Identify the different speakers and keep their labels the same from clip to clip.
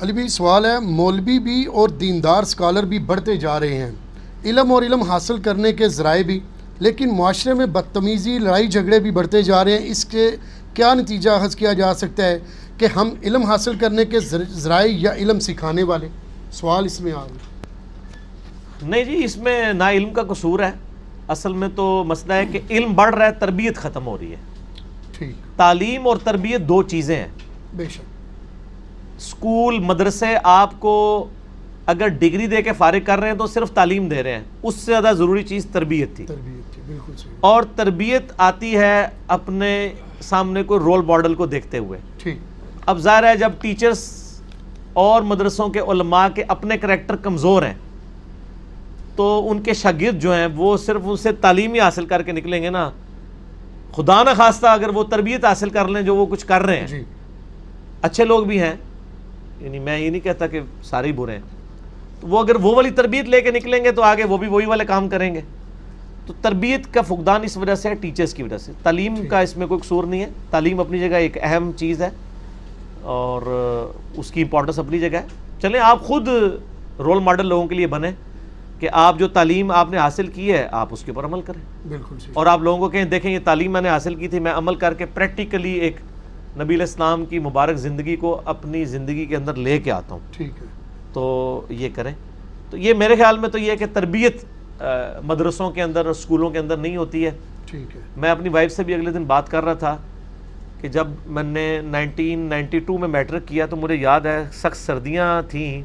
Speaker 1: علی بھائی سوال ہے، مولوی بھی اور دیندار اسکالر بھی بڑھتے جا رہے ہیں، علم اور علم حاصل کرنے کے ذرائع بھی، لیکن معاشرے میں بدتمیزی، لڑائی جھگڑے بھی بڑھتے جا رہے ہیں۔ اس کے کیا نتیجہ اخذ کیا جا سکتا ہے کہ ہم علم حاصل کرنے کے ذرائع یا علم سکھانے والے؟ سوال اس میں آ رہا ہے۔
Speaker 2: نہیں جی، اس میں نا علم کا قصور ہے، اصل میں تو مسئلہ ہے کہ علم بڑھ رہا ہے، تربیت ختم ہو رہی ہے۔
Speaker 1: ٹھیک،
Speaker 2: تعلیم اور تربیت دو چیزیں ہیں۔
Speaker 1: بے شک،
Speaker 2: اسکول مدرسے آپ کو اگر ڈگری دے کے فارغ کر رہے ہیں تو صرف تعلیم دے رہے ہیں، اس سے زیادہ ضروری چیز تربیت تھی۔
Speaker 1: تربیت تھی، بالکل صحیح۔
Speaker 2: اور تربیت آتی ہے اپنے سامنے کوئی رول ماڈل کو دیکھتے ہوئے۔
Speaker 1: ٹھیک،
Speaker 2: اب ظاہر ہے جب ٹیچرز اور مدرسوں کے علماء کے اپنے کریکٹر کمزور ہیں تو ان کے شاگرد جو ہیں وہ صرف ان سے تعلیم ہی حاصل کر کے نکلیں گے نا، خدا نہ خواستہ اگر وہ تربیت حاصل کر لیں جو وہ کچھ کر رہے ہیں۔
Speaker 1: جی،
Speaker 2: اچھے لوگ بھی ہیں، یعنی میں یہ نہیں کہتا کہ سارے ہی برے ہیں، تو وہ اگر وہ والی تربیت لے کے نکلیں گے تو آگے وہ بھی وہی والے کام کریں گے۔ تو تربیت کا فقدان اس وجہ سے ہے، ٹیچرز کی وجہ سے۔ تعلیم کا اس میں کوئی قصور نہیں ہے، تعلیم اپنی جگہ ایک اہم چیز ہے اور اس کی امپورٹنس اپنی جگہ ہے۔ چلیں آپ خود رول ماڈل لوگوں کے لیے بنیں کہ آپ جو تعلیم آپ نے حاصل کی ہے آپ اس کے اوپر عمل کریں،
Speaker 1: بالکل صحیح۔
Speaker 2: اور آپ لوگوں کو کہیں دیکھیں یہ تعلیم میں نے حاصل کی تھی، میں عمل کر کے پریکٹیکلی ایک نبی علیہ السلام کی مبارک زندگی کو اپنی زندگی کے اندر لے کے آتا ہوں،
Speaker 1: ٹھیک ہے،
Speaker 2: تو یہ کریں۔ تو یہ میرے خیال میں تو یہ ہے کہ تربیت مدرسوں کے اندر اور اسکولوں کے اندر نہیں ہوتی ہے۔
Speaker 1: ٹھیک ہے،
Speaker 2: میں اپنی وائف سے بھی اگلے دن بات کر رہا تھا کہ جب میں نے 1992 میں میٹرک کیا تو مجھے یاد ہے سخت سردیاں تھیں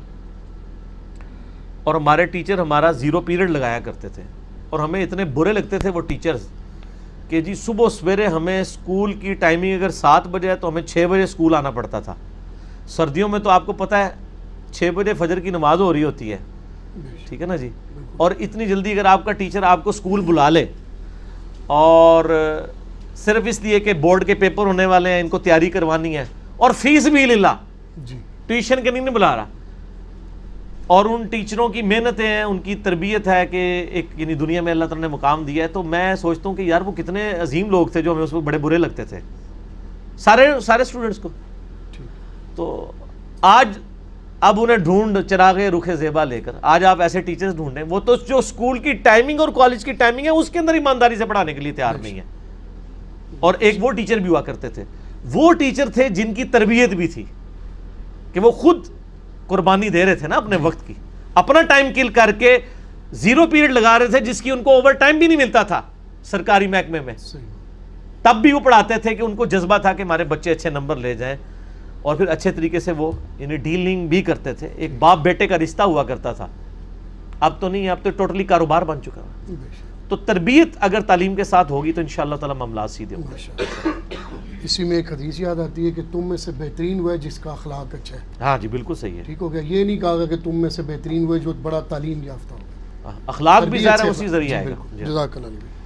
Speaker 2: اور ہمارے ٹیچر ہمارا 0 پیریڈ لگایا کرتے تھے، اور ہمیں اتنے برے لگتے تھے وہ ٹیچرز کہ جی صبح سویرے ہمیں اسکول کی ٹائمنگ اگر 7 بجے ہے تو ہمیں 6 بجے اسکول آنا پڑتا تھا۔ سردیوں میں تو آپ کو پتہ ہے 6 بجے فجر کی نماز ہو رہی ہوتی ہے، ٹھیک ہے نا جی، اور اتنی جلدی اگر آپ کا ٹیچر آپ کو اسکول بلا لے اور صرف اس لیے کہ بورڈ کے پیپر ہونے والے ہیں، ان کو تیاری کروانی ہے، اور فیس بھی للہ،
Speaker 1: جی،
Speaker 2: ٹیوشن کے نہیں بلا رہا، اور ان ٹیچروں کی محنتیں ہیں، ان کی تربیت ہے کہ ایک یعنی دنیا میں اللہ تعالیٰ نے مقام دیا ہے، تو میں سوچتا ہوں کہ یار وہ کتنے عظیم لوگ تھے جو ہمیں اس وقت بڑے برے لگتے تھے سارے اسٹوڈنٹس کو۔ تو آج اب انہیں ڈھونڈ چراغ رخ زیبا لے کر آج آپ ایسے ٹیچرز ڈھونڈیں، وہ تو جو اسکول کی ٹائمنگ اور کالج کی ٹائمنگ ہے اس کے اندر ایمانداری سے پڑھانے کے لیے تیار نہیں ہے۔ اور ایک وہ ٹیچر بھی ہوا کرتے تھے، وہ ٹیچر تھے جن کی تربیت بھی تھی کہ وہ خود قربانی دے رہے تھے نا اپنے وقت کی، اپنا ٹائم کل کر کے 0 پیریڈ لگا رہے تھے جس کی ان کو اوور ٹائم بھی نہیں ملتا تھا سرکاری محکمے میں، تب بھی وہ پڑھاتے تھے کہ ان کو جذبہ تھا کہ ہمارے بچے اچھے نمبر لے جائیں، اور پھر اچھے طریقے سے وہ یعنی ڈیلنگ بھی کرتے تھے، ایک باپ بیٹے کا رشتہ ہوا کرتا تھا۔ اب تو نہیں، اب تو ٹوٹلی کاروبار بن چکا ہے۔ تو تربیت اگر تعلیم کے ساتھ ہوگی تو انشاءاللہ تعالی معاملات سیدھے ہوں گے۔
Speaker 1: اسی میں ایک حدیث یاد آتی ہے کہ تم میں سے بہترین وہ ہے جس کا اخلاق اچھا ہے۔
Speaker 2: ہاں جی بالکل صحیح ہے،
Speaker 1: ٹھیک ہو گیا، یہ نہیں کہا گا کہ تم میں سے بہترین وہ ہے جو بڑا تعلیم یافتہ ہو۔
Speaker 2: اخلاق بھی ظاہر ہے اسی ذریعہ ہے گا۔
Speaker 1: جزاک اللہ علیہ۔